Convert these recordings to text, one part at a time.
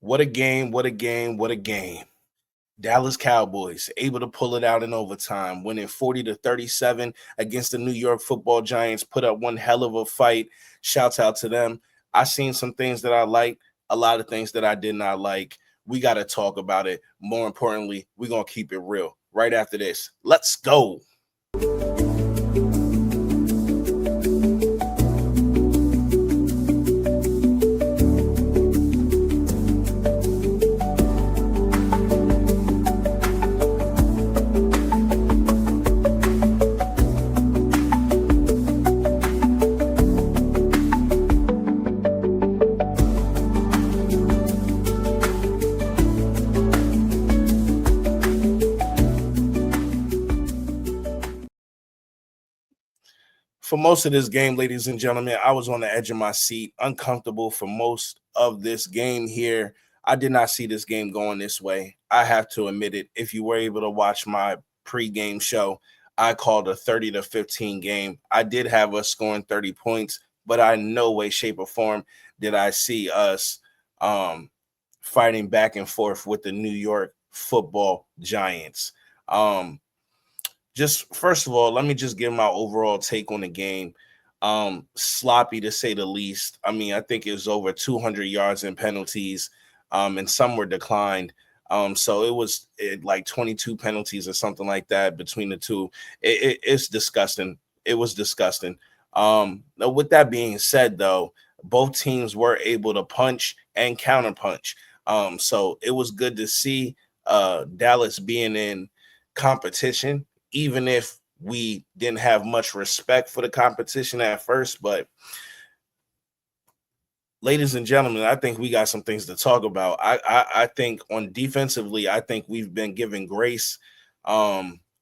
What a game, what a game, what a game. Dallas Cowboys able to pull it out in overtime, winning 40-37 against the New York Football Giants, put up one hell of a fight. Shouts out to them. I seen some things that I liked, a lot of things that I did not like. We got to talk about it. More importantly, we're going to keep it real right after this. Let's go. For most of this game, ladies and gentlemen, I was on the edge of my seat, uncomfortable for most of this game here. I did not see this game going this way. I have to admit it. If you were able to watch my pregame show, I called a 30-15 game. I did have us scoring 30 points, but I in no way, shape, or form did I see us fighting back and forth with the New York Football Giants. Just first of all, let me just give my overall take on the game. Sloppy to say the least. I mean, I think it was over 200 yards in penalties, and some were declined. So it was like 22 penalties or something like that between the two. It's disgusting. It was disgusting. With that being said, though, both teams were able to punch and counterpunch. So it was good to see Dallas being in competition, even if we didn't have much respect for the competition at first. But ladies and gentlemen, I think we got some things to talk about. I think on defensively, I think we've been given grace.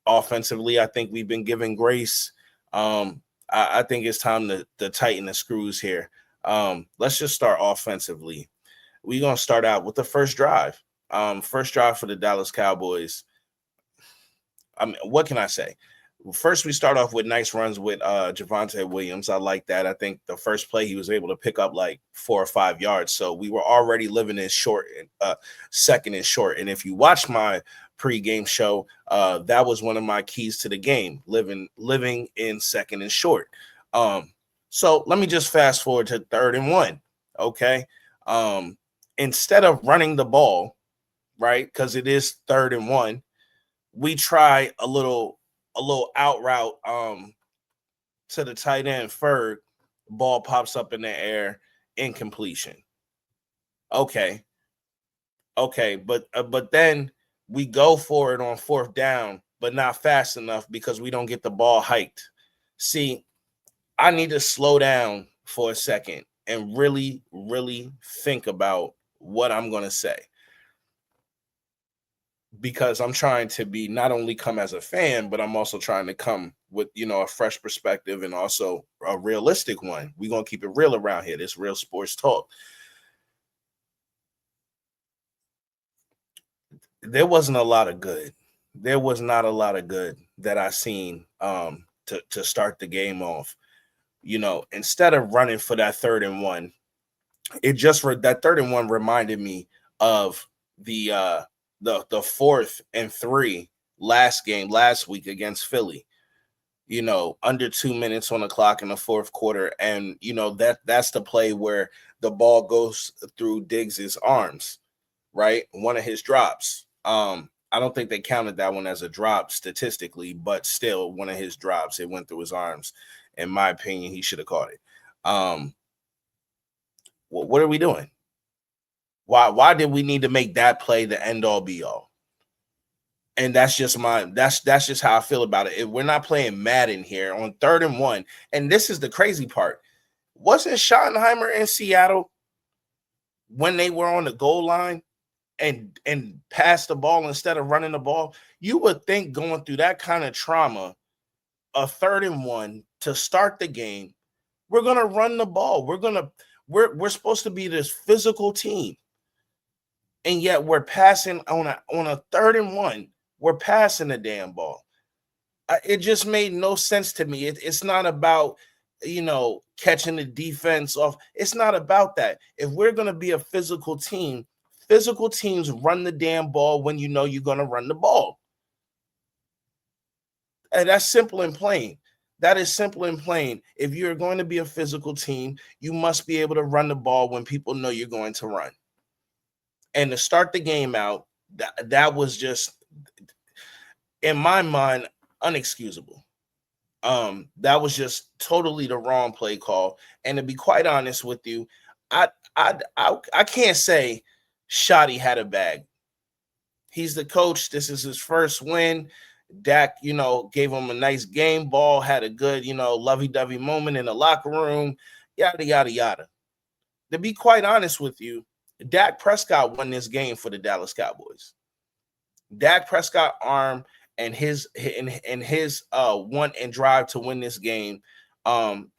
Offensively, I think we've been given grace. I think it's time to tighten the screws here. Let's just start offensively. We're gonna start out with the first drive. First drive for the Dallas Cowboys. I mean, what can I say? First, we start off with nice runs with Javonte Williams. I like that. I think the first play he was able to pick up like 4 or 5 yards. So we were already living in short, second and short. And if you watch my pregame show, that was one of my keys to the game: living in second and short. So let me just fast forward to 3rd and 1. Okay, instead of running the ball, right? Because it is 3rd and 1. We try a little out route to the tight end. Ferg, ball pops up in the air, incompletion. Okay, but then we go for it on 4th down, but not fast enough because we don't get the ball hiked. See, I need to slow down for a second and really think about what I'm going to say, because I'm trying to be not only come as a fan, but I'm also trying to come with, a fresh perspective and also a realistic one. We're going to keep it real around here. This real sports talk. There wasn't a lot of good. There was not a lot of good that I seen to start the game off. Instead of running for that 3rd and 1, that 3rd and 1 reminded me of the 4th and 3 last week against Philly. Under 2 minutes on the clock in the 4th quarter, and that's the play where the ball goes through Diggs's arms, right? One of his drops. I don't think they counted that one as a drop statistically, but still one of his drops. It went through his arms. In my opinion, he should have caught it. What are we doing? Why did we need to make that play the end all be all? And that's just that's just how I feel about it. If we're not playing Madden here on 3rd and 1, and this is the crazy part. Wasn't Schottenheimer in Seattle when they were on the goal line and passed the ball instead of running the ball? You would think, going through that kind of trauma, a 3rd and 1 to start the game, we're gonna run the ball. We're supposed to be this physical team, and yet we're passing on a 3rd and 1. We're passing the damn ball. It just made no sense to me. It's not about catching the defense off. It's not about that. If we're gonna be a physical team, Physical teams run the damn ball when you know you're going to run the ball. And that's simple and plain. That is simple and plain. If you're going to be a physical team, you must be able to run the ball when people know you're going to run. And to start the game out, that was just, in my mind, unexcusable. That was just totally the wrong play call. And to be quite honest with you, I can't say Shotty had a bag. He's the coach. This is his first win. Dak, gave him a nice game ball, had a good, lovey-dovey moment in the locker room, yada, yada, yada. To be quite honest with you, Dak Prescott won this game for the Dallas Cowboys. Dak Prescott arm and his one and drive to win this game and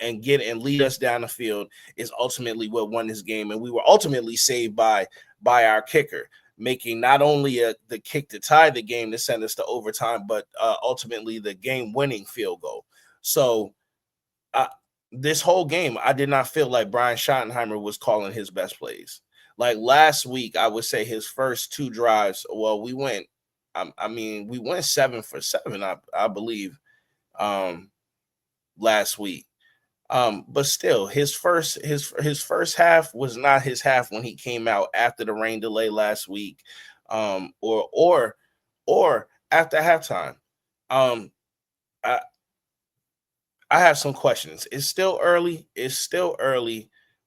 lead us down the field is ultimately what won this game. And we were ultimately saved by our kicker, making not only the kick to tie the game to send us to overtime, but ultimately the game-winning field goal. So this whole game, I did not feel like Brian Schottenheimer was calling his best plays. Like last week, I would say his first two drives, well, we went 7 for 7, I believe, last week. But still, his first half was not his half when he came out after the rain delay last week, or after halftime. I have some questions. It's still early,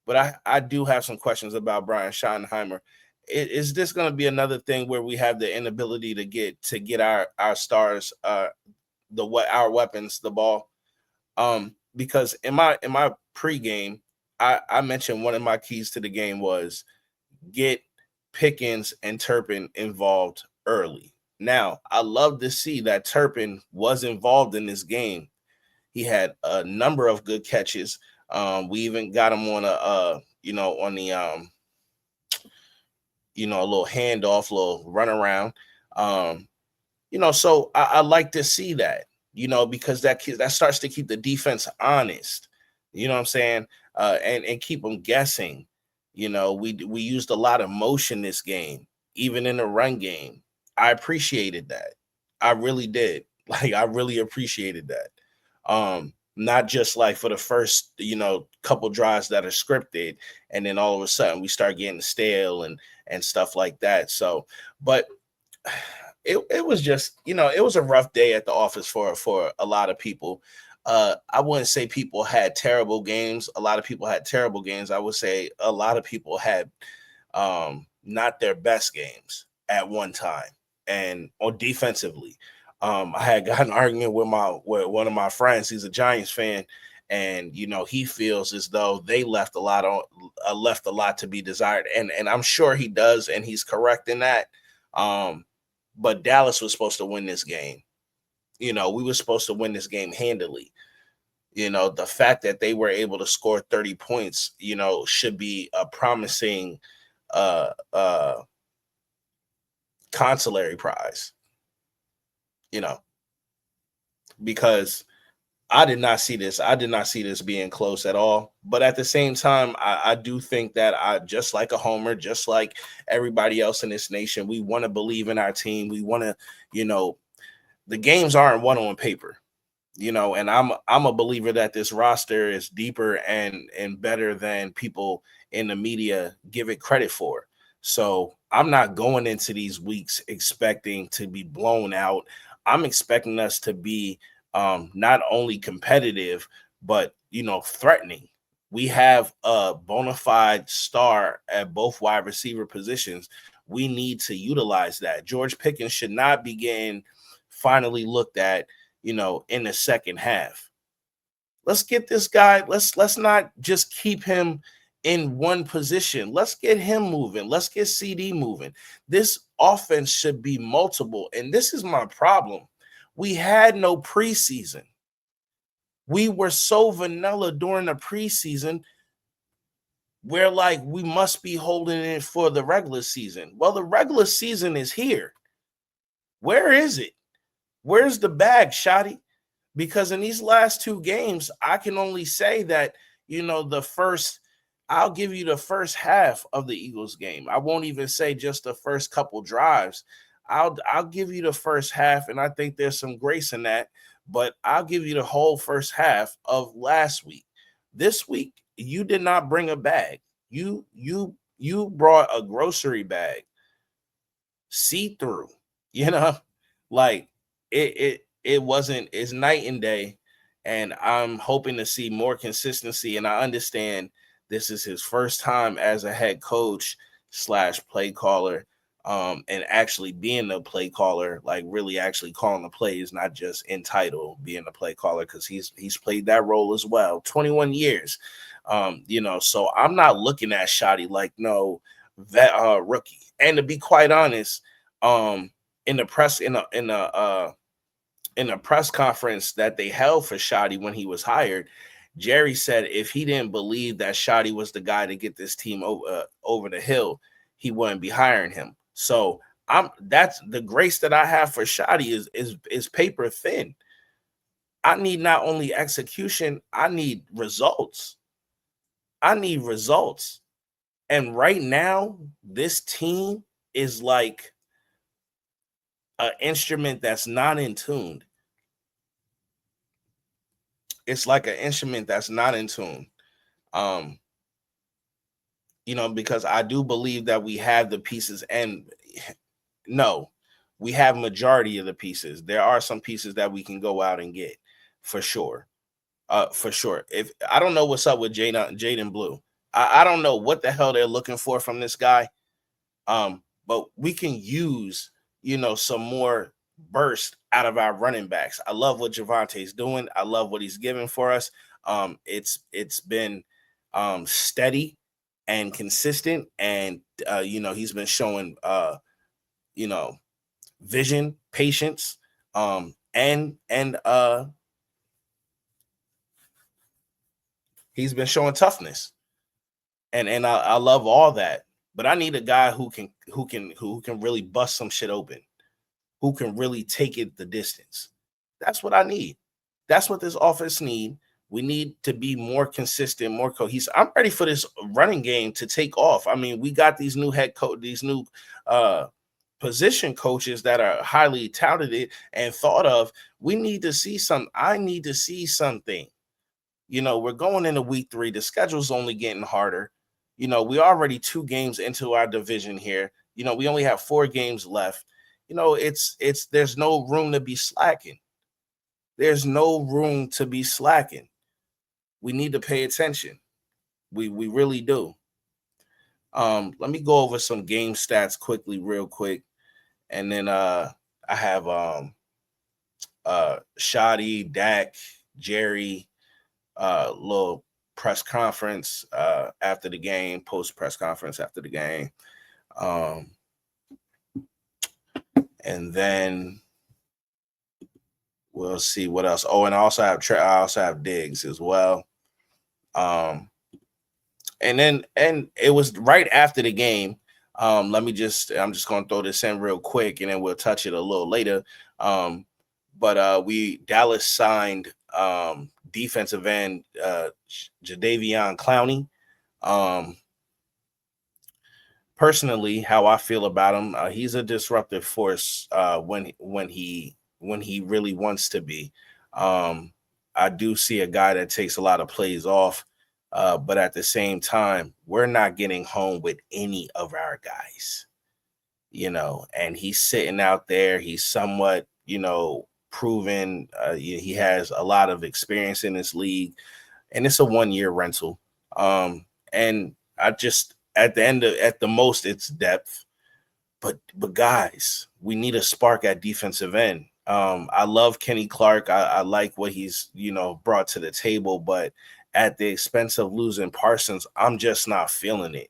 but I do have some questions about Brian Schottenheimer. Is this going to be another thing where we have the inability to get our stars, our weapons, the ball? Because in my pregame, I mentioned one of my keys to the game was get Pickens and Turpin involved early. Now, I love to see that Turpin was involved in this game. He had a number of good catches. We even got him on a little handoff, little run around. So I like to see that, because that starts to keep the defense honest. You know what I'm saying? And keep them guessing. We used a lot of motion this game, even in the run game. I appreciated that. I really did. Like, I really appreciated that. Not just like for the first, couple drives that are scripted, and then all of a sudden we start getting stale and stuff like that. So, but it was just, it was a rough day at the office for a lot of people. I wouldn't say people had terrible games. A lot of people had terrible games. I would say a lot of people had not their best games at one time, and or defensively. I had got an argument with one of my friends. He's a Giants fan, and he feels as though they left a lot to be desired, and I'm sure he does, and he's correct in that. But Dallas was supposed to win this game. We were supposed to win this game handily. The fact that they were able to score 30 points, should be a promising consolatory prize. Because I did not see this. I did not see this being close at all. But at the same time, I do think that just like a homer, just like everybody else in this nation, we want to believe in our team. We want to, the games aren't won on paper, and I'm a believer that this roster is deeper and better than people in the media give it credit for. So I'm not going into these weeks expecting to be blown out. I'm expecting us to be not only competitive, but, threatening. We have a bona fide star at both wide receiver positions. We need to utilize that. George Pickens should not be getting finally looked at, in the second half. Let's get this guy. Let's not just keep him in one position. Let's get him moving. Let's get CD moving. This offense should be multiple. And this is my problem. We had no preseason. We were so vanilla during the preseason. We're like, we must be holding it for the regular season. Well, the regular season is here. Where is it? Where's the bag, Shotty? Because in these last two games, I can only say that, the first, I'll give you the first half of the Eagles game. I won't even say just the first couple drives. I'll give you the first half, and I think there's some grace in that. But I'll give you the whole first half of last week. This week, you did not bring a bag. You brought a grocery bag, see through. You know, like it wasn't. It's night and day, and I'm hoping to see more consistency. And I understand this is his first time as a head coach slash play caller, and actually being the play caller, like really actually calling the plays, not just entitled being the play caller, because he's played that role as well, 21 years. So I'm not looking at Shotty like no vet rookie. And to be quite honest, in the press in a press conference that they held for Shotty when he was hired, Jerry said if he didn't believe that Shotty was the guy to get this team over the hill, he wouldn't be hiring him. So that's the grace that I have for Shotty is paper thin. I need not only execution, I need results. I need results. And right now, this team is like an instrument that's not in tune. It's like an instrument that's not in tune. Because I do believe that we have the pieces, and no, we have majority of the pieces. There are some pieces that we can go out and get for sure. For sure. If I don't know what's up with Jaden Blue. I don't know what the hell they're looking for from this guy. But we can use, some more burst out of our running backs. I love what Javonte's doing. I love what he's giving for us. It's been steady and consistent, and he's been showing vision, patience, and he's been showing toughness, and I love all that. But I need a guy who can really bust some shit open, who can really take it the distance. That's what I need. That's what this offense need. We need to be more consistent, more cohesive. I'm ready for this running game to take off. I mean, we got these new these new position coaches that are highly talented and thought of. We need to see some. I need to see something. We're going into week 3. The schedule's only getting harder. We're already 2 games into our division here. We only have 4 games left. There's no room to be slacking. There's no room to be slacking. We need to pay attention. We really do. Let me go over some game stats quickly, real quick. And then I have Shotty, Dak, Jerry, little press conference after the game, post press conference after the game. And then we'll see what else. Oh, and I also have Diggs as well. And it was right after the game. I'm just going to throw this in real quick, and then we'll touch it a little later. But Dallas signed defensive end Jadeveon Clowney. Personally, how I feel about him, he's a disruptive force when he really wants to be. I do see a guy that takes a lot of plays off, but at the same time, we're not getting home with any of our guys, and he's sitting out there. He's somewhat, proven. He has a lot of experience in this league, and it's a 1-year rental. And I just, at the most, it's depth. But guys, we need a spark at defensive end. I love Kenny Clark. I like what he's, brought to the table, but at the expense of losing Parsons, I'm just not feeling it,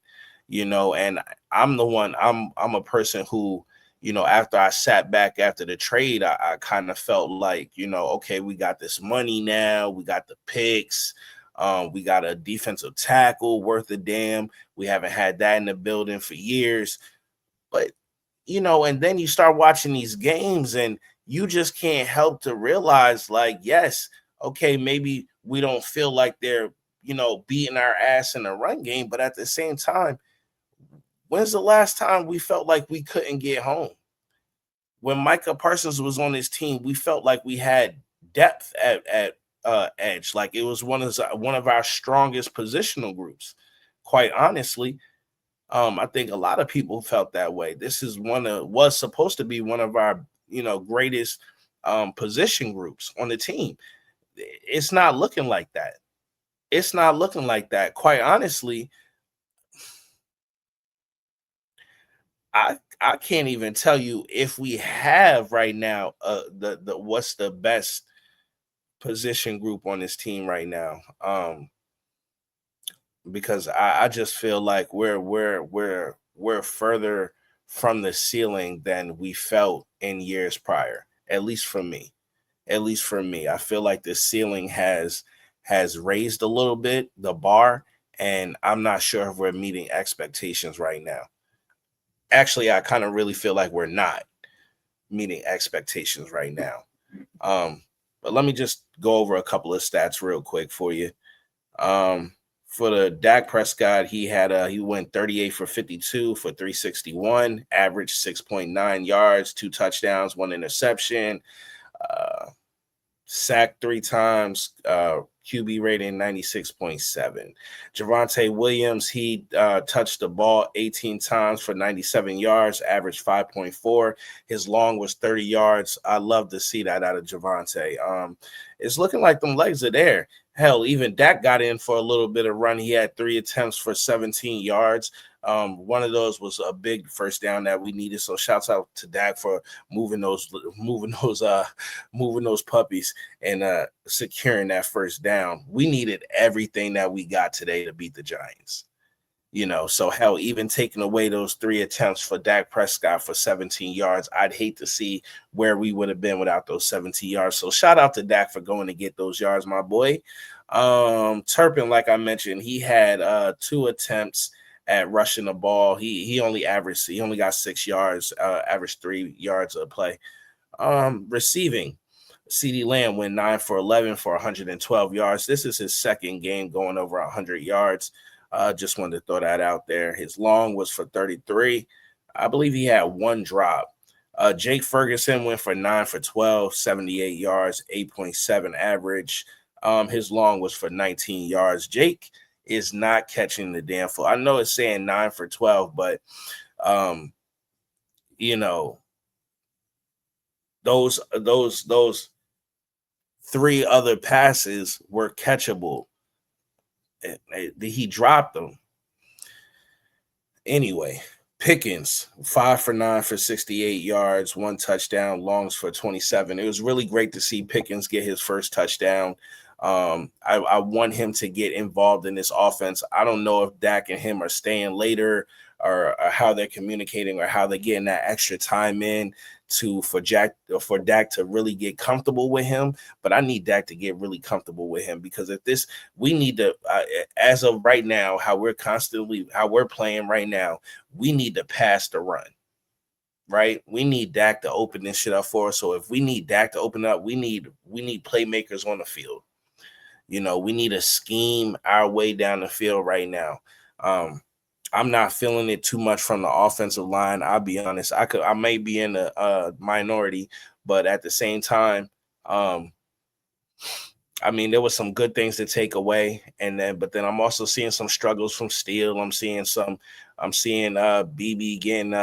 and I'm a person who, after I sat back after the trade, I kind of felt like, okay, we got this money now. We got the picks. We got a defensive tackle worth a damn. We haven't had that in the building for years. But, and then you start watching these games and you just can't help to realize, like, yes, okay, maybe we don't feel like they're beating our ass in the run game. But at the same time, when's the last time we felt like we couldn't get home? When Micah Parsons was on his team, we felt like we had depth at edge. Like it was one of our strongest positional groups. Quite honestly, I think a lot of people felt that way. This is was supposed to be one of our greatest position groups on the team. It's not looking like that. It's not looking like that. Quite honestly, I can't even tell you if we have right now the what's the best position group on this team right now. Because I just feel like we're further from the ceiling than we felt in years prior. At least for me. At least for me. I feel like the ceiling has raised a little bit, the bar, and I'm not sure if we're meeting expectations right now. Actually, I kind of really feel like we're not meeting expectations right now. But let me just go over a couple of stats real quick for you. For the Dak Prescott, he went 38 for 52 for 361, average 6.9 yards, 2 touchdowns, 1 interception, sacked 3 times, QB rating 96.7. Javonte Williams, he touched the ball 18 times for 97 yards, average 5.4. His long was 30 yards. I love to see that out of Javonte. It's looking like them legs are there. Hell, even Dak got in for a little bit of run. He had 3 attempts for 17 yards. One of those was a big first down that we needed. So shouts out to Dak for moving those puppies and securing that first down. We needed everything that we got today to beat the Giants. So hell, even taking away those 3 attempts for Dak Prescott for 17 yards, I'd hate to see where we would have been without those 17 yards. So shout out to Dak for going to get those yards, my boy. Turpin, like I mentioned, he had 2 attempts at rushing the ball. He only got 6 yards, averaged 3 yards a play. Receiving, CeeDee Lamb went 9 for 11 for 112 yards. This is his second game going over 100 yards. Just wanted to throw that out there. His long was for 33. I believe he had 1 drop. Jake Ferguson went for 9 for 12, 78 yards, 8.7 average. His long was for 19 yards. Jake is not catching the damn foot. I know it's saying 9 for 12, but those 3 other passes were catchable. He dropped them. Anyway, Pickens, 5 for 9 for 68 yards, 1 touchdown, longs for 27. It was really great to see Pickens get his first touchdown. I want him to get involved in this offense. I don't know if Dak and him are staying later or how they're communicating or how they're getting that extra time in for Dak to really get comfortable with him. But I need Dak to get really comfortable with him, because we need to, as of right now, how we're playing right now, we need to pass the run. Right? We need Dak to open this shit up for us. So if we need Dak to open up, we need playmakers on the field. We need to scheme our way down the field right now. I'm not feeling it too much from the offensive line. I'll be honest. I may be in a minority, but at the same time, there was some good things to take away, but then I'm also seeing some struggles from Steele. I'm seeing BB getting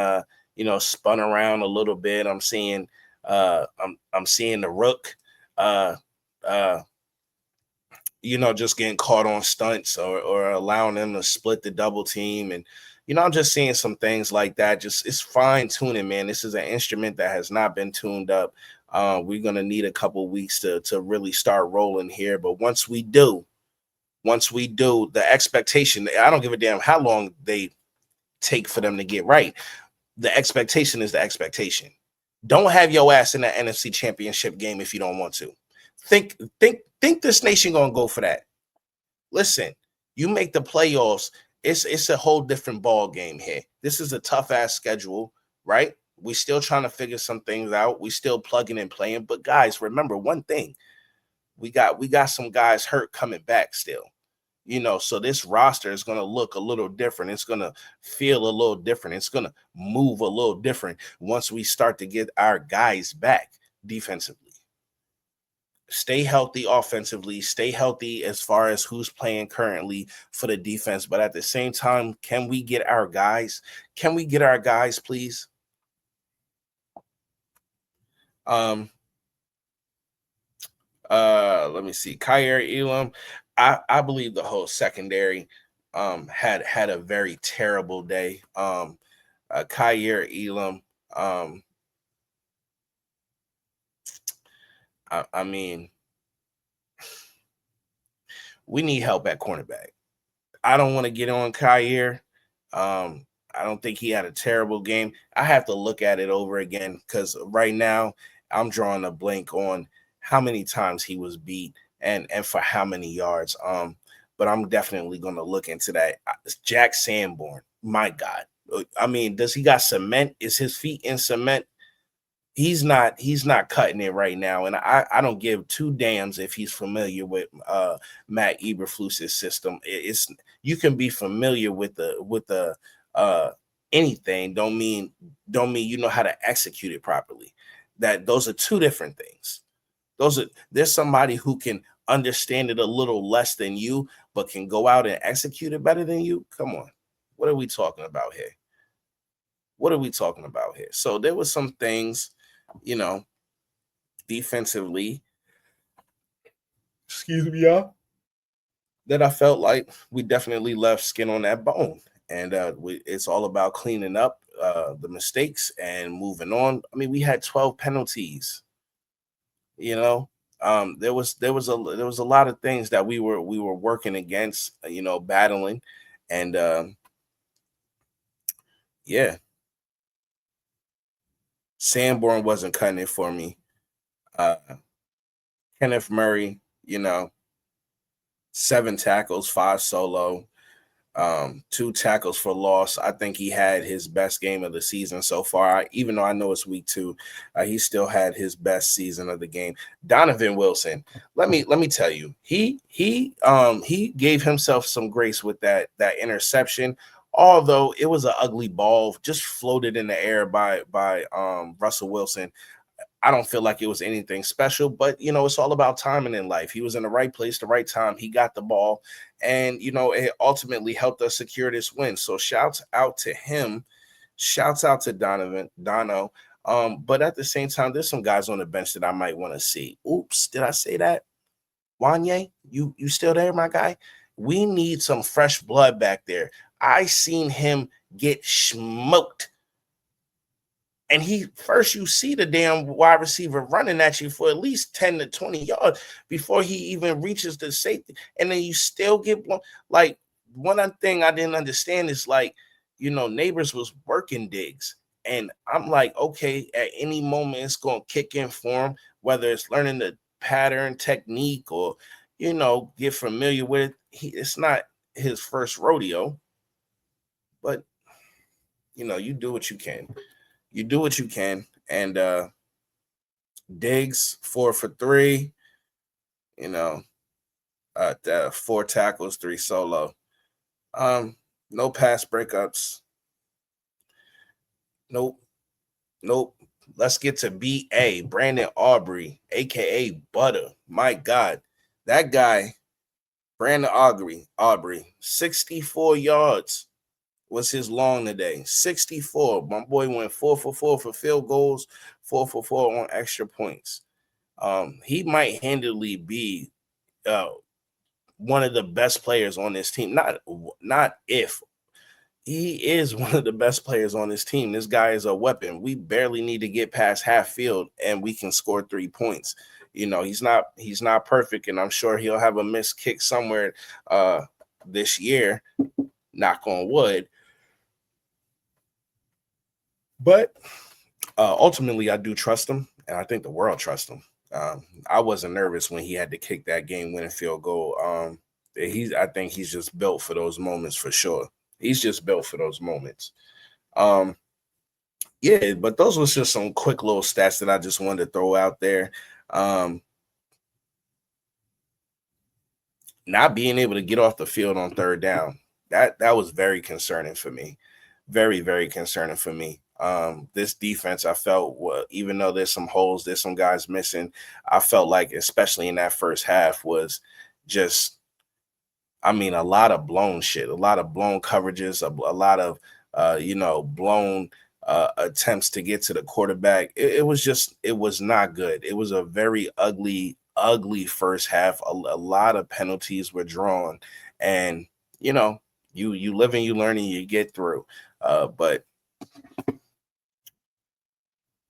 spun around a little bit. I'm seeing the Rook just getting caught on stunts or allowing them to split the double team. And, I'm just seeing some things like that. Just it's fine tuning, man. This is an instrument that has not been tuned up. We're going to need a couple weeks to really start rolling here. But once we do, the expectation, I don't give a damn how long they take for them to get right. The expectation is the expectation. Don't have your ass in the NFC Championship game if you don't want to. Think this nation gonna go for that. Listen, you make the playoffs, it's a whole different ball game here. This is a tough ass schedule, right? We still trying to figure some things out. We still plugging and playing. But guys, remember one thing: we got some guys hurt coming back still. So this roster is going to look a little different. It's going to feel a little different. It's going to move a little different once we start to get our guys back defensively. Stay healthy offensively, stay healthy as far as who's playing currently for the defense. But at the same time, can we get our guys? Can we get our guys, please? Let me see. Kaiir Elam. I believe the whole secondary had a very terrible day. Kaiir Elam. I mean, we need help at cornerback. I don't want to get on Kaiir. I don't think he had a terrible game. I have to look at it over again because right now I'm drawing a blank on how many times he was beat and for how many yards. But I'm definitely going to look into that. Jack Sanborn, my God. I mean, does he got cement? Is his feet in cement? He's not cutting it right now. And I don't give two damns if he's familiar with Matt Eberflus's system. It's you can be familiar with the anything, don't mean you know how to execute it properly. Those are two different things. There's somebody who can understand it a little less than you, but can go out and execute it better than you. Come on. What are we talking about here? So there was some things, defensively, excuse me, y'all, that I felt like we definitely left skin on that bone. And it's all about cleaning up the mistakes and moving on. I mean, we had 12 penalties. There was a lot of things that we were working against, battling, and yeah, Sanborn wasn't cutting it for me. Kenneth Murray, 7 tackles, 5 solo, 2 tackles for loss. I think he had his best game of the season so far. Even though I know it's week 2, he still had his best season of the game. Donovan Wilson, let me tell you, he gave himself some grace with that interception. Although it was an ugly ball, just floated in the air by Russell Wilson. I don't feel like it was anything special, but it's all about timing in life. He was in the right place, the right time. He got the ball, and it ultimately helped us secure this win. So shouts out to him, shouts out to Dono. But at the same time, there's some guys on the bench that I might want to see. Oops, did I say that? Wanye, you still there, my guy? We need some fresh blood back there. I seen him get smoked. And you see the damn wide receiver running at you for at least 10 to 20 yards before he even reaches the safety. And then you still get blown. Like, one thing I didn't understand is, like, Neighbors was working Diggs. And I'm like, okay, at any moment it's going to kick in for him, whether it's learning the pattern, technique, or, get familiar with it. It's not his first rodeo. But, you do what you can. You do what you can. And Diggs, 4 for 3, 4 tackles, 3 solo. No pass breakups. Nope. Let's get to BA, Brandon Aubrey, aka Butter. My God. That guy, Brandon Aubrey, 64 yards. Was his long today. 64. My boy went 4 for 4 for field goals, 4 for 4 on extra points. He might handily be one of the best players on this team. Not if. He is one of the best players on this team. This guy is a weapon. We barely need to get past half field and we can score 3 points. He's not perfect, and I'm sure he'll have a missed kick somewhere this year. Knock on wood. But ultimately, I do trust him, and I think the world trusts him. I wasn't nervous when he had to kick that game-winning field goal. I think he's just built for those moments for sure. He's just built for those moments. Yeah, but those was just some quick little stats that I just wanted to throw out there. not being able to get off the field on third down. That was very concerning for me. Very, very concerning for me. This defense, I felt, even though there's some holes, there's some guys missing, I felt like, especially in that first half, was just, I mean, a lot of blown shit, a lot of blown coverages, a lot of, blown attempts to get to the quarterback. It was not good. It was a very ugly first half. A lot of penalties were drawn, and you live and you learn and you get through. But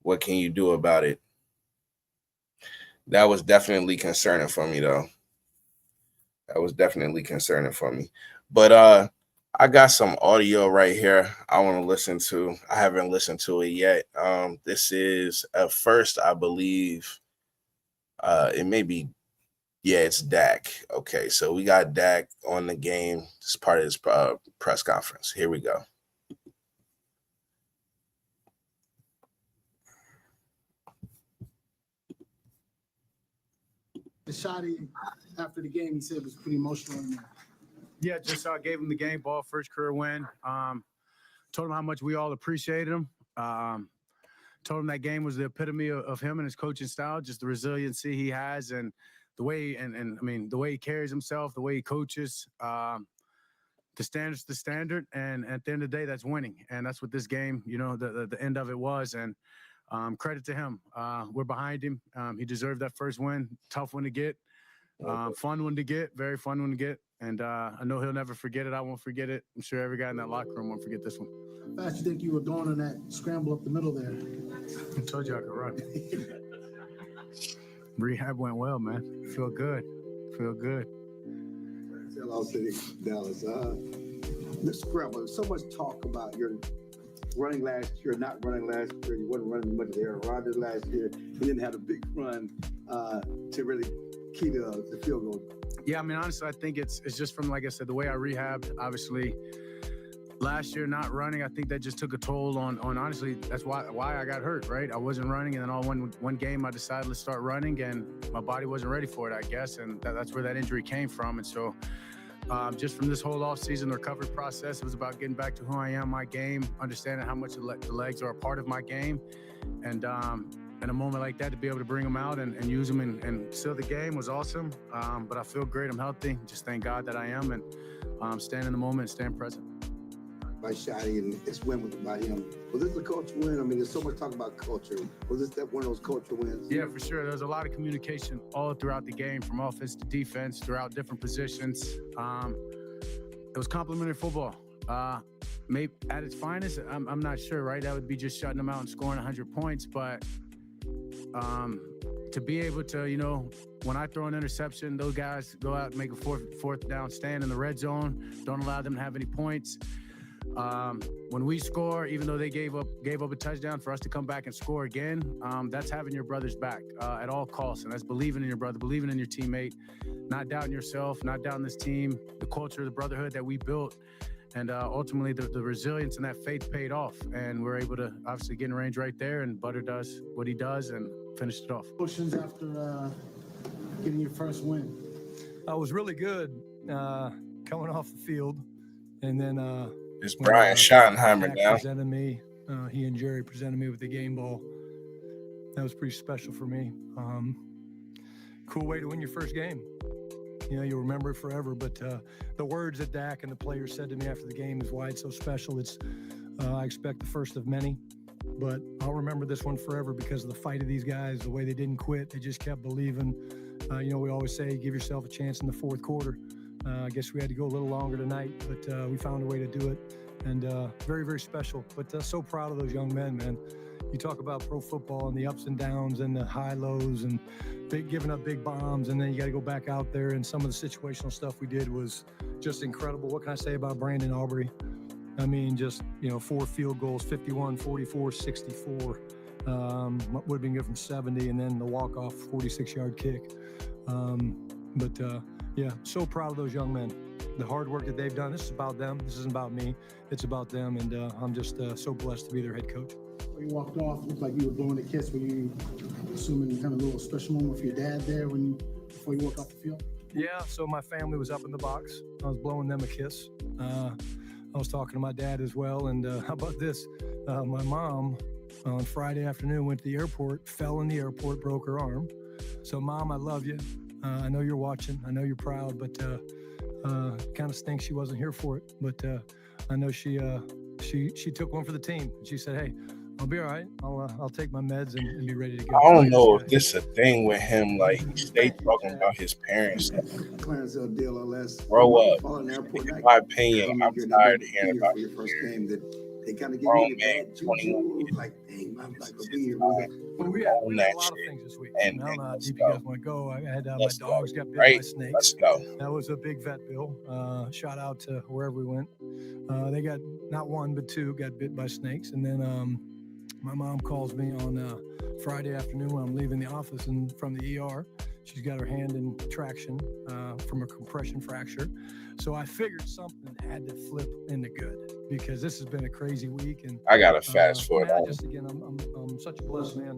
what can you do about it? That was definitely concerning for me, though. That was definitely concerning for me. But I got some audio right here I want to listen to. I haven't listened to it yet. This is first, I believe. It may be, yeah, it's Dak. Okay, so we got Dak on the game as part of his press conference. Here we go. Shotty, after the game, he said it was pretty emotional in there. Yeah, just gave him the game ball, first career win. Told him how much we all appreciated him. Told him that game was the epitome of him and his coaching style, just the resiliency he has and the way the way he carries himself, the way he coaches. The standard's the standard, and at the end of the day, that's winning, and that's what this game, the end of it was. And credit to him. We're behind him. He deserved that first win. Tough one to get. Fun one to get. Very fun one to get. And I know he'll never forget it. I won't forget it. I'm sure every guy in that locker room won't forget this one. How fast you think you were going on that scramble up the middle there? I told you I could run. Rehab went well, man. Feel good. Hello, City, Dallas. The scramble. So much talk about your running last year, not running last year. You wasn't running much of Aaron Rodgers last year. You didn't have a big run to really key the field goal. Yeah, I mean, honestly, I think it's just from, like I said, the way I rehabbed. Obviously, last year not running, I think that just took a toll on honestly, that's why I got hurt, right? I wasn't running, and then all one game I decided to start running, and my body wasn't ready for it, I guess, and that's where that injury came from. And so just from this whole offseason recovery process, it was about getting back to who I am, my game, understanding how much the legs are a part of my game. And in a moment like that, to be able to bring them out and use them and seal the game was awesome. But I feel great. I'm healthy. Just thank God that I am, and stand in the moment, stand present. By Shotty and his win by him. Was this a culture win? I mean, there's so much talk about culture. Was this one of those culture wins? Yeah, for sure. There was a lot of communication all throughout the game, from offense to defense, throughout different positions. It was complimentary football. Maybe at its finest, I'm not sure, right? That would be just shutting them out and scoring 100 points. But to be able to, when I throw an interception, those guys go out and make a fourth down stand in the red zone, don't allow them to have any points. When we score, even though they gave up a touchdown, for us to come back and score again, that's having your brother's back at all costs, and that's believing in your brother, believing in your teammate, not doubting yourself, not doubting this team, the culture, the brotherhood that we built, and ultimately the resilience and that faith paid off, and we're able to obviously get in range right there, and Butter does what he does and finished it off. Emotions after getting your first win? I was really good coming off the field, and then it's Brian Schottenheimer now. Presented me, he and Jerry presented me with the game ball. That was pretty special for me. Cool way to win your first game. You'll remember it forever. But the words that Dak and the players said to me after the game is why it's so special. It's I expect the first of many, but I'll remember this one forever because of the fight of these guys, the way they didn't quit. They just kept believing. We always say give yourself a chance in the fourth quarter. I guess we had to go a little longer tonight, but we found a way to do it, and very, very special. But so proud of those young men, man. You talk about pro football and the ups and downs and the high lows and giving up big bombs, and then you got to go back out there, and some of the situational stuff we did was just incredible. What can I say about Brandon Aubrey? I mean, just, 4 field goals, 51, 44, 64. Would have been good from 70, and then the walk-off 46-yard kick. Yeah, so proud of those young men. The hard work that they've done. This is about them. This isn't about me. It's about them, and I'm just so blessed to be their head coach. When you walked off, it looked like you were blowing a kiss. Were you assuming you had a little special moment with your dad there before you walked off the field? Yeah, so my family was up in the box. I was blowing them a kiss. I was talking to my dad as well. And how about this? My mom on Friday afternoon went to the airport, fell in the airport, broke her arm. So, Mom, I love you. I know you're watching. I know you're proud, but kind of stinks she wasn't here for it. But I know she took one for the team. She said, "Hey, I'll be all right. I'll take my meds and be ready to go." I don't know if this is a thing with him. Like, he stay talking about his parents. Clarensville deal or less. Grow up. Fall in the airport. In my opinion, I'm tired of hearing about your first game that they kind of give grown you the man, bad 21 juju. years. Like, dang, I'm like It's a beer. just Well, we own had that a lot of shit. things this week. And I don't know how let's deep you go. guys want to go. I had my Let's dogs go. got bit Right? by snakes. Let's go. That was a big vet bill. Shout out to wherever we went. They got not one but two got bit by snakes. And then my mom calls me on Friday afternoon when I'm leaving the office and from the ER. She's got her hand in traction from a compression fracture. So I figured something had to flip into good because this has been a crazy week. And I gotta fast forward. man, I'm such a blessed man.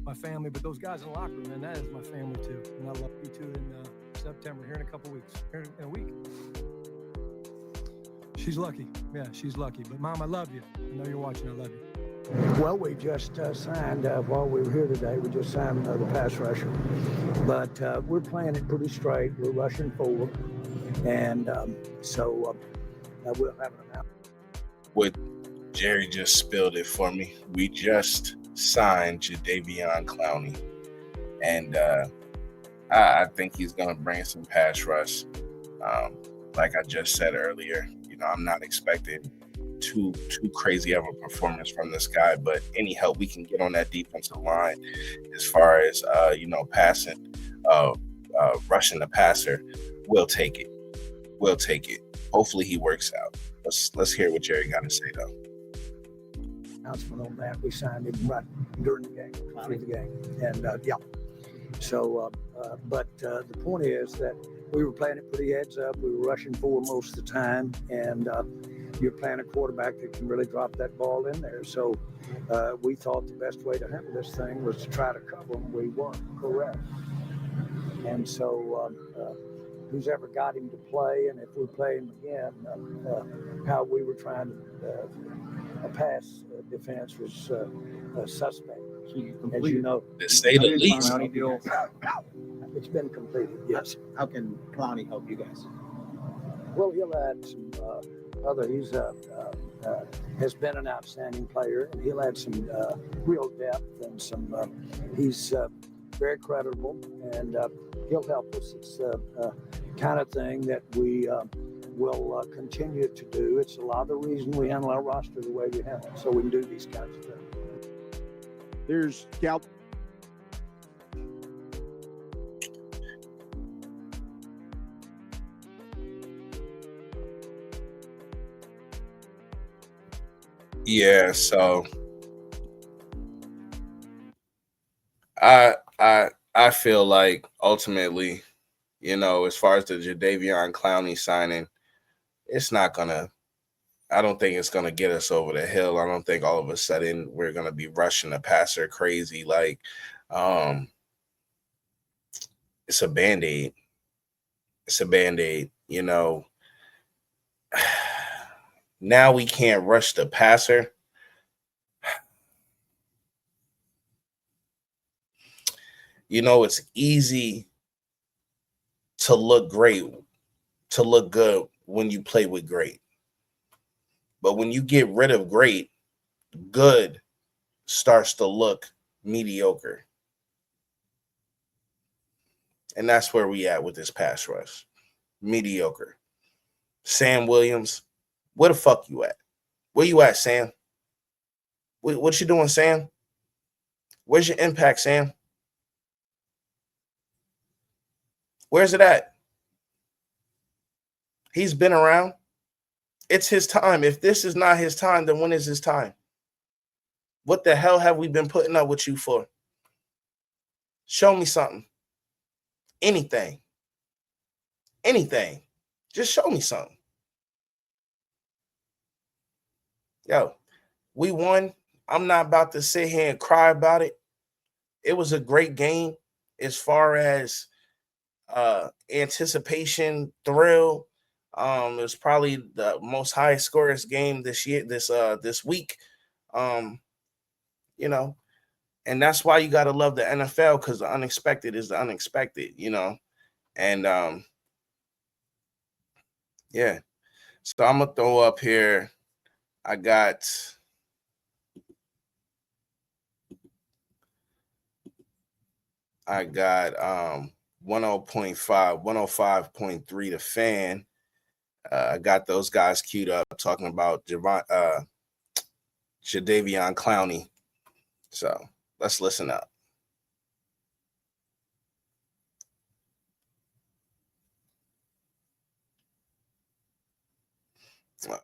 My family, but those guys in the locker room, man, that is my family too. And I love you too in September, here in a couple weeks, here in a week. She's lucky. Yeah, she's lucky. But Mom, I love you. I know you're watching. I love you. Well, we just signed, while we were here today, we just signed another pass rusher. But we're playing it pretty straight. We're rushing forward. And so we'll have an amount. What Jerry just spilled it for me. We just signed Jadeveon Clowney. And I think he's going to bring some pass rush. Like I just said earlier, I'm not expecting too crazy of a performance from this guy, but any help we can get on that defensive line as far as passing, rushing the passer, we'll take it. Hopefully he works out. Let's hear what Jerry got to say though. Announcement on that. We signed him right during the game, through the game. And yeah. So but the point is that we were playing it pretty heads up. We were rushing forward most of the time, and you're playing a quarterback that can really drop that ball in there. So we thought the best way to handle this thing was to try to cover them. We weren't correct. And so who's ever got him to play, and if we play him again, how we were trying to pass defense was suspect. As you know, To say the least. Clowney deal. it's been completed, yes. How can Clowney help you guys? Well, he'll add some other. He's has been an outstanding player, and he'll add some real depth and some. He's very credible, and he'll help us. It's the kind of thing that we will continue to do. It's a lot of the reason we handle our roster the way we handle it, so we can do these kinds of things. There's Cal. Yeah, so I feel like ultimately, as far as the Jadeveon Clowney signing, I don't think it's gonna get us over the hill. I don't think all of a sudden we're gonna be rushing the passer crazy. Like, it's a Band-Aid. It's a Band-Aid, Now we can't rush the passer. It's easy to look good when you play with great. But when you get rid of great, good starts to look mediocre. And that's where we at with this pass rush. Mediocre. Sam Williams, where the fuck you at? Where you at, Sam? What you doing, Sam? Where's your impact, Sam? Where's it at? He's been around. It's his time. If this is not his time, then when is his time? What the hell have we been putting up with you for? Show me something. Anything. Just show me something. Yo, we won. I'm not about to sit here and cry about it. It was a great game as far as anticipation, thrill. It was probably the most high scorers game this week. You know, and that's why you gotta love the NFL, because the unexpected is the unexpected, And yeah. So I'm gonna throw up here. I got 10.5, 105.3 The Fan. I got those guys queued up talking about Jadeveon Clowney. So let's listen up.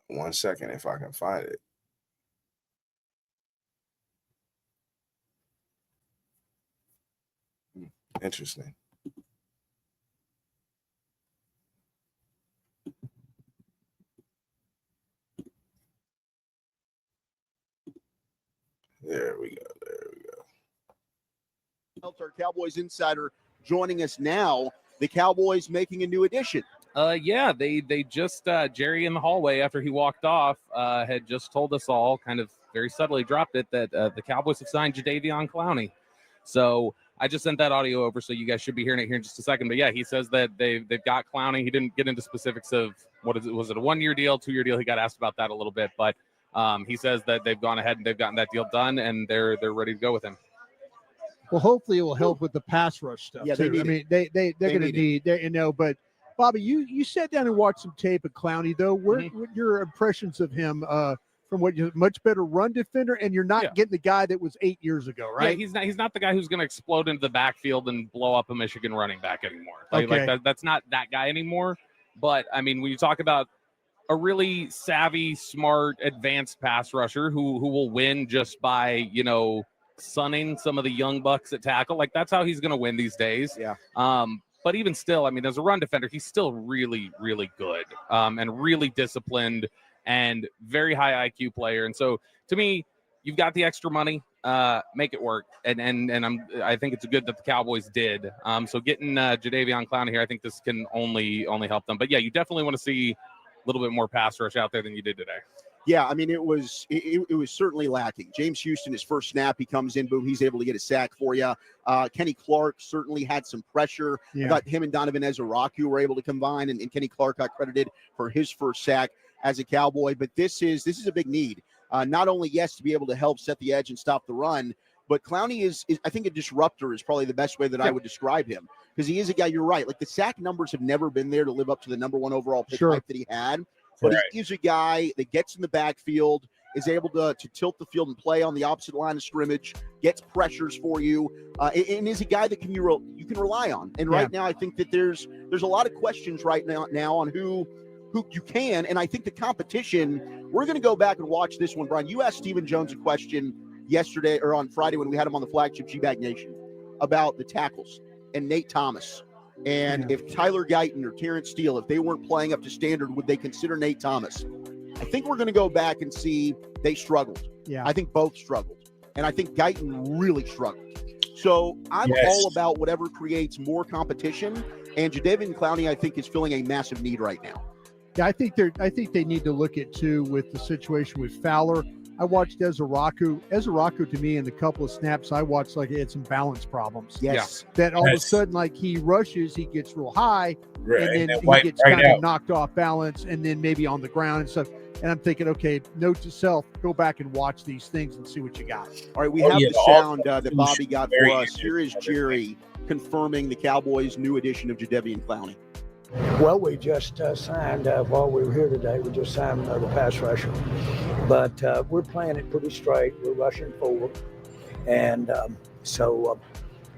One second, if I can find it. Interesting. There we go. Our Cowboys insider joining us now. The Cowboys making a new addition. Yeah, they just Jerry in the hallway after he walked off had just told us all, kind of very subtly dropped it, that the Cowboys have signed Jadeveon Clowney. So I just sent that audio over, so you guys should be hearing it here in just a second. But yeah, he says that they've got Clowney. He didn't get into specifics of what is it. Was it a 1-year deal, 2-year deal? He got asked about that a little bit, but he says that they've gone ahead and they've gotten that deal done, and they're ready to go with him. Well, hopefully it will help with the pass rush stuff. Yeah, too. they need they're going to need, but Bobby, you sat down and watched some tape of Clowney, though. What your impressions of him from what you much better run defender, and you're not getting the guy that was 8 years ago, right? Yeah, he's not the guy who's going to explode into the backfield and blow up a Michigan running back anymore. That's not that guy anymore. But I mean, when you talk about a really savvy, smart, advanced pass rusher who will win just by, sunning some of the young bucks at tackle, like that's how he's going to win these days. Yeah. But even still, I mean, as a run defender, he's still really, really good and really disciplined and very high IQ player. And so to me, you've got the extra money, make it work. And I think it's good that the Cowboys did. So getting Jadeveon Clowney here, I think this can only help them. But yeah, you definitely want to see a little bit more pass rush out there than you did today. Yeah, I mean, it was certainly lacking. James Houston, his first snap, he comes in, boom, he's able to get a sack for you. Kenny Clark certainly had some pressure. Yeah. I thought him and Donovan Ezeraku were able to combine, and Kenny Clark got credited for his first sack as a Cowboy. But this is a big need. Not only, yes, to be able to help set the edge and stop the run, but Clowney is I think, a disruptor is probably the best way that I would describe him, because he is a guy, you're right, like the sack numbers have never been there to live up to the number one overall pick type that he had. But he is a guy that gets in the backfield, is able to tilt the field and play on the opposite line of scrimmage, gets pressures for you, and is a guy that you can rely on. And right now, I think that there's a lot of questions right now on who you can. And I think the competition, we're going to go back and watch this one, Brian. You asked Stephen Jones a question yesterday or on Friday when we had him on the flagship G-Bag Nation about the tackles and Nate Thomas. And if Tyler Guyton or Terrence Steele, if they weren't playing up to standard, would they consider Nate Thomas? I think we're going to go back and see they struggled. Yeah. I think both struggled. And I think Guyton really struggled. So I'm all about whatever creates more competition. And Jadeveon Clowney, I think, is filling a massive need right now. Yeah, I think they need to look at, too, with the situation with Fowler. I watched Ezeraku. Ezeraku, to me, in the couple of snaps I watched, like he had some balance problems. Yes. That all of a sudden, like he rushes, he gets real high, and then he gets kind of knocked off balance, and then maybe on the ground and stuff. And I'm thinking, okay, note to self, go back and watch these things and see what you got. All right, we have the sound that Bobby got for us. Here is Jerry confirming the Cowboys' new addition of Jadeveon Clowney. Well, we just signed, while we were here today, we just signed another pass rusher. But we're playing it pretty straight. We're rushing forward. And so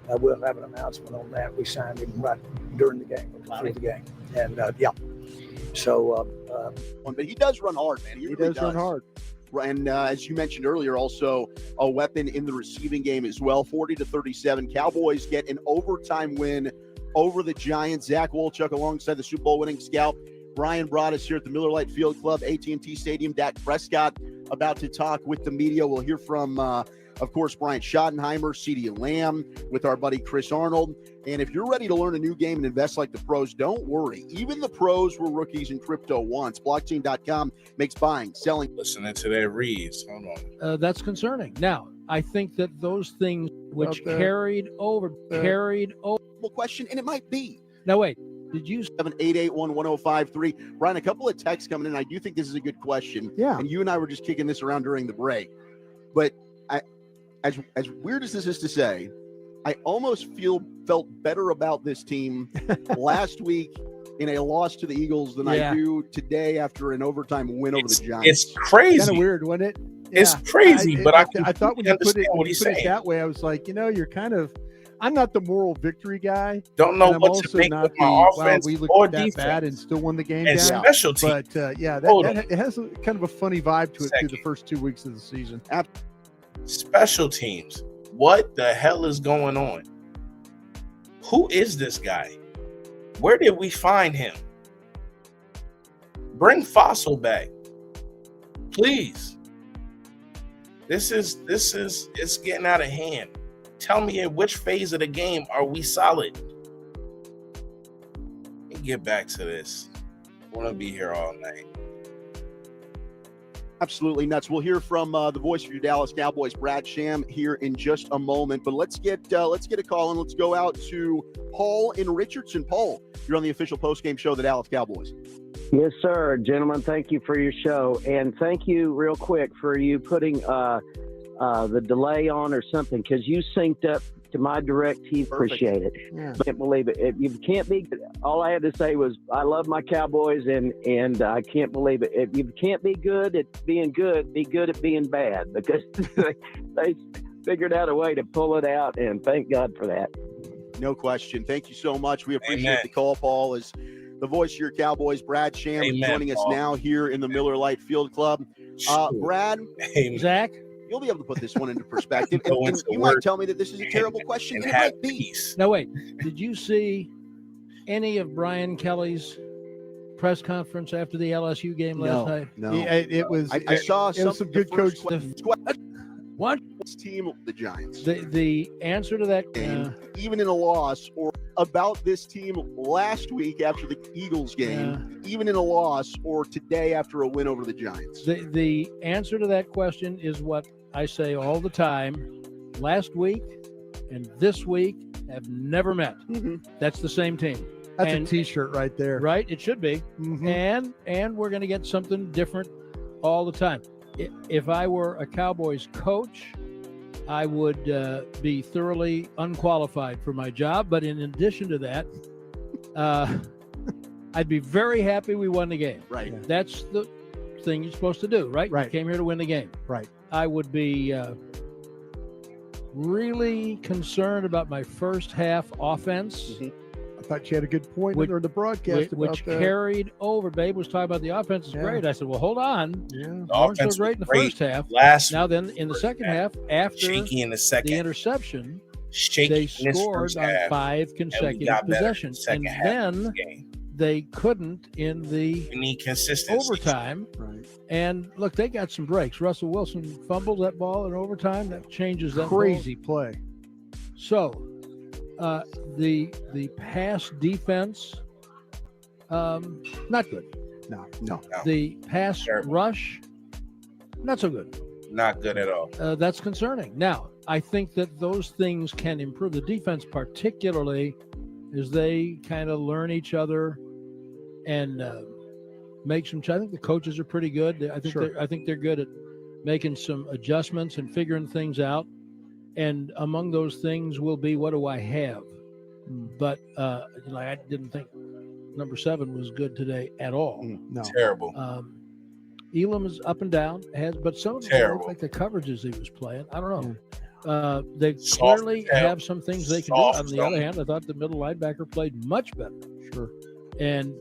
we'll have an announcement on that. We signed him right during the game, before the game. And, So, but he does run hard, man. He really does run hard. And as you mentioned earlier, also a weapon in the receiving game as well. 40-37. Cowboys get an overtime win over the Giants. Zach Wolchuk alongside the Super Bowl winning scout Brian Broaddus here at the Miller Lite Field Club, AT&T Stadium. Dak Prescott about to talk with the media. We'll hear from of course, Bryant Schottenheimer, CeeDee Lamb, with our buddy Chris Arnold. And if you're ready to learn a new game and invest like the pros, don't worry. Even the pros were rookies in crypto once. Blockchain.com makes buying, selling. Listening to their reads. Hold on. That's concerning. Now, I think that those things which Out there. carried over. Well, question, and it might be. Now, wait, did you? 788-11053. Brian, a couple of texts coming in. I do think this is a good question. Yeah. And you and I were just kicking this around during the break. But as weird as this is to say, I almost felt better about this team last week in a loss to the Eagles than I do today after an overtime win over the Giants. It's crazy. Kind of weird, wasn't it? It's crazy, but I thought when you put it, understand what when you he's put it saying. that way, I was like, you're kind of. I'm not the moral victory guy. Don't know and I'm what also to make not with my the, offense we looked or that defense. bad and still won the game. And Yeah. special teams. But Hold on. it has a kind of a funny vibe to it through the first 2 weeks of the season. Special teams. What the hell is going on? Who is this guy? Where did we find him? Bring Fossil back, please. This is it's getting out of hand. Tell me in which phase of the game are we solid? Let me get back to this. I want to be here all night. Absolutely nuts. We'll hear from the voice of your Dallas Cowboys, Brad Sham, here in just a moment. But let's get a call and let's go out to Paul in Richardson. Paul, you're on the official postgame show of the Dallas Cowboys. Yes, sir. Gentlemen, thank you for your show. And thank you real quick for you putting the delay on or something, because you synced up to my DirecTV. Appreciate it. Yeah. Can't believe it. You can't be. All I had to say was I love my Cowboys, and I can't believe it. If you can't be good at being good, be good at being bad, because they figured out a way to pull it out, and thank God for that. No question. Thank you so much. We appreciate Amen. the call, Paul. As the voice of your Cowboys, Brad Sham, is Amen, joining us Paul. now here in the Miller Lite Field Club. Brad, Amen. Zach, you'll be able to put this one into perspective. Go and into you work might tell me that this is a terrible question, and and it have might be. peace. now wait, did you see any of Brian Kelly's press conference after the LSU game last night? No. It was. I saw it was some good coach stuff. What? Team, the Giants. The answer to that Even in a loss, or about this team last week after the Eagles game, even in a loss, or today after a win over the Giants. the answer to that question is what I say all the time. Last week and this week have never met. That's the same team. That's And- a T-shirt right there. Right? It should be. And we're going to get something different all the time. If I were a Cowboys coach, I would be thoroughly unqualified for my job. But in addition to that, I'd be very happy we won the game. Right. That's the thing you're supposed to do, right? Right. You came here to win the game. Right. I would be really concerned about my first half offense. I thought you had a good point during the broadcast which about that. carried over. Babe was talking about the offense is Yeah. great. I said, well, hold on. Yeah. The Weren't offense so great in the was first half. Last Now then, in the second half, after shaky in the the second. interception, Shaky they in this scored first on half, 5 and we consecutive got better in the possessions. second And half of then this game. they couldn't in the We need consistency. overtime. Right. And look, they got some breaks. Russell Wilson fumbled that ball in overtime. That changes that Crazy play. ball. So the pass defense, not good. No. The pass Terrible. rush, not so good. Not good at all. That's concerning. Now, I think that those things can improve. The defense, particularly, as they kind of learn each other and make some. I think the coaches are pretty good. I think they're good at making some adjustments and figuring things out. And among those things will be, what do I have? But I didn't think number 7 was good today at all. No. Terrible. Elam is up and down, but some of them Terrible. look like the coverages he was playing. I don't know. They Soft clearly as hell. have some things they can Soft do. On the as other hell. hand, I thought the middle linebacker played much better. Sure. And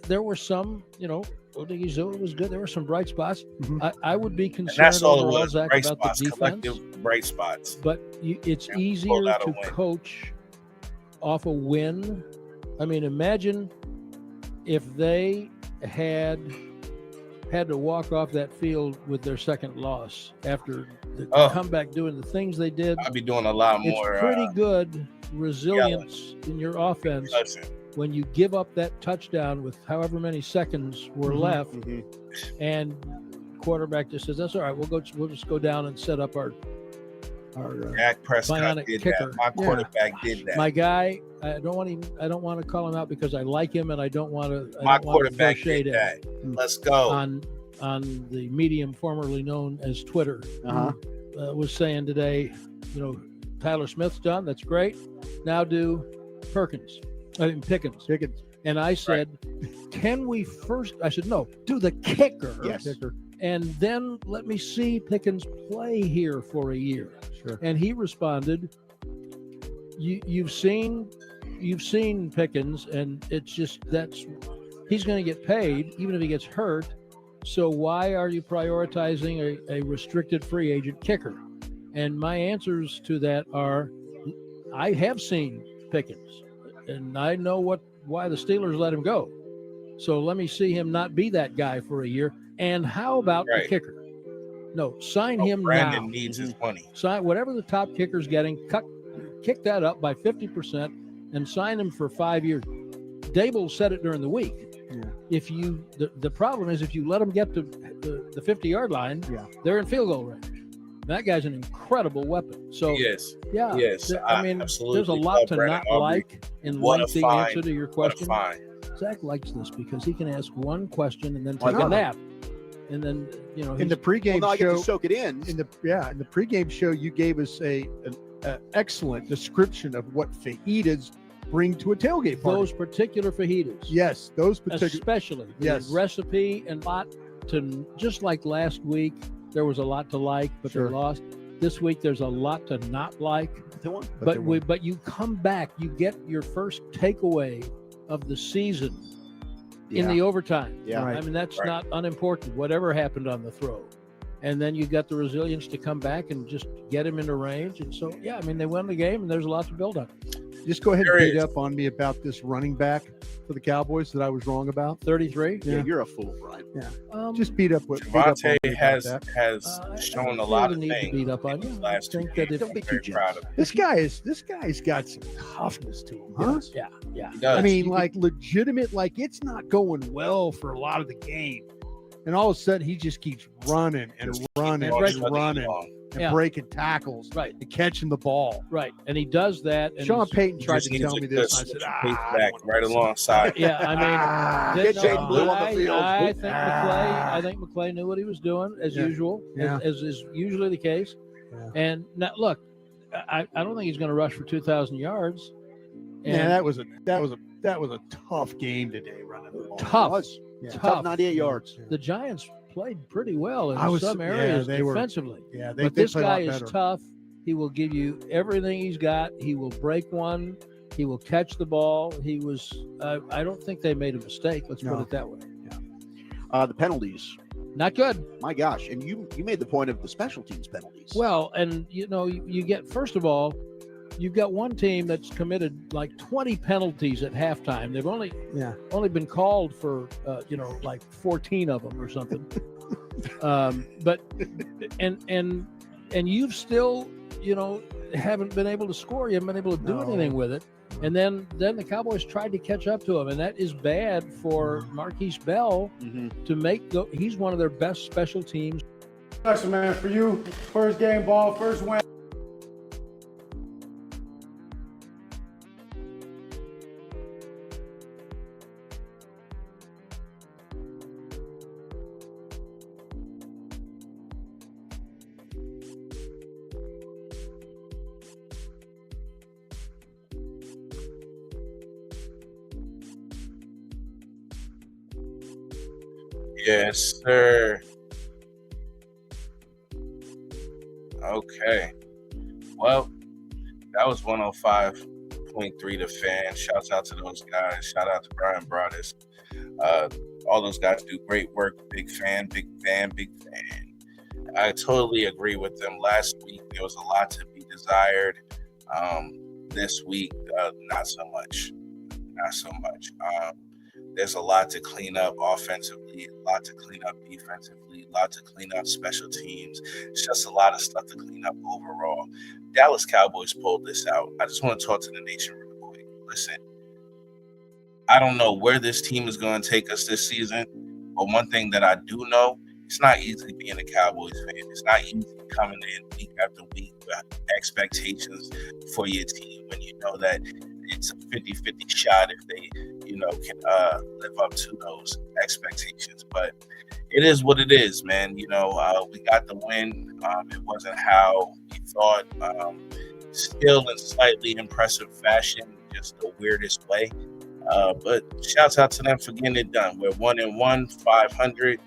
there were some, Odigizua was good. There were some bright spots. I would be And concerned that's all it overall, was. Zach, Bright about spots, the defense. collective bright spots. But it's Yeah, pulled easier out a to win. coach off a win. I mean, imagine if they had had to walk off that field with their second loss after the Oh. comeback, doing the things they did. I'll be doing a lot It's more. pretty good resilience in your offense Listen, when you give up that touchdown with however many seconds were left, and quarterback just says, "That's all right. We'll just go down and set up our Dak Prescott bionic did kicker." that. My quarterback did that. My guy, I don't want to call him out because I like him and I don't want to. My quarterback did that. Let's go. On the medium formerly known as Twitter, was saying today, Tyler Smith's done. That's great. Now do Pickens. And I said, can we first? I said, no, do the kicker. Yes. And then let me see Pickens play here for a year. Sure. And he responded, you've seen Pickens, and it's just he's going to get paid even if he gets hurt. So why are you prioritizing a restricted free agent kicker? And my answers to that are, I have seen Pickens, and I know why the Steelers let him go. So let me see him not be that guy for a year. And how about the kicker? No, sign him Brandon now. needs his money. Sign whatever the top kicker's getting, kick that up by 50% and sign him for 5 years. Dable said it during the week. Yeah. If the problem is if you let them get to the 50-yard line, they're in field goal range. That guy's an incredible weapon. So Yes. yeah, Yes. I mean, absolutely there's a lot love to Brandon not Aubrey. like in What a lengthy find. answer to your What a question. find. Zach likes this because he can ask one question and then Why take a not? nap, and then In the pregame Well, now I get show, to soak it in. in the pregame show, you gave us an excellent description of what fajitas bring to a tailgate party. those particular fajitas, Yes, those particular. especially the Yes. recipe and lot to, just like last week, there was a lot to like, but Sure. they lost. This week, there's a lot to not like. But you come back, you get your first takeaway of the season in the overtime. Yeah. I mean, that's Right. not unimportant, whatever happened on the throw. And then you got the resilience to come back and just get him into range. And so, yeah, I mean, they won the game and there's a lot to build on. Just go ahead There and beat is. up on me about this running back for the Cowboys that I was wrong about. 33. Yeah, you're a fool, Brian. Just beat up what beat up on Javante me about has that. shown I a don't lot feel of the need to things beat up on in you. these I last two think that games. if- Don't be I'm too very generous. proud of him. This guy's got some toughness to him, huh? Yeah. He does. I mean, like legitimate, like it's not going well for a lot of the game. And all of a sudden he just keeps running and Just running keep on and chugging running along. and Yeah. breaking tackles Right. and catching the ball. Right. And he does that. And Sean he's- Payton tried Just to needs tell a me good this. I said, switch I pace don't back wanna right listen." alongside. Yeah, I mean, Get Jaden Blue on the field. I think McClay knew what he was doing as Yeah. usual, Yeah. as is usually the case. Yeah. And now, look, I don't think he's going to rush for 2,000 yards. Yeah, And that was a tough game today running the ball. tough, Was. Yeah. Tough 98 yards. The Giants played pretty well in I was- some yeah, areas they were- defensively. Yeah, But they this played a guy lot is better. tough. He will give you everything he's got. He will break one. He will catch the ball. He was. I don't think they made a mistake. Let's No. put it that way. The penalties. Not good. My gosh. And you made the point of the special teams penalties. Well, and you get, first of all, you've got one team that's committed like 20 penalties at halftime. They've only been called for like 14 of them or something. But you've still haven't been able to score. You haven't been able to do No. anything with it. And then the Cowboys tried to catch up to him, and that is bad for Marquise Bell to make. He's one of their best special teams. Question, man, for you, first game ball, first win. Yes, sir. Okay. Well, that was 105.3 The Fan. Shouts out to those guys. Shout out to Brian Broaddus. All those guys do great work. Big fan, big fan, big fan. I totally agree with them. Last week, there was a lot to be desired. This week, not so much. Not so much. there's a lot to clean up offensively, a lot to clean up defensively, a lot to clean up special teams. It's just a lot of stuff to clean up overall. Dallas Cowboys pulled this out. I just want to talk to the nation real quick. Listen, I don't know where this team is going to take us this season, but one thing that I do know, it's not easy being a Cowboys fan. It's not easy coming in week after week with expectations for your team when you know that it's a 50-50 shot if they, can live up to those expectations. But it is what it is, man. We got the win. It wasn't how we thought. Still in slightly impressive fashion, just the weirdest way. But shouts out to them for getting it done. We're 1-1, 500,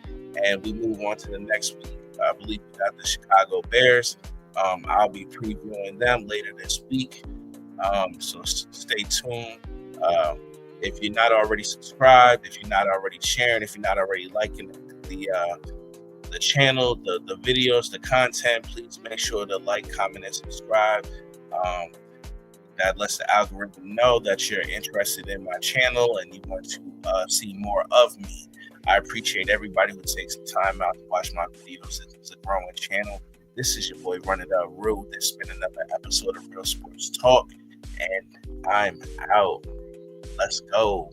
and we move on to the next week. I believe we got the Chicago Bears. I'll be previewing them later this week. So stay tuned. If you're not already subscribed, if you're not already sharing, if you're not already liking the channel, the videos, the content, please make sure to like, comment, and subscribe. That lets the algorithm know that you're interested in my channel and you want to see more of me. I appreciate everybody who takes some time out to watch my videos. It's a growing channel. This is your boy Run It Up Real. This has been another episode of Real Sports Talk, and I'm out. Let's go.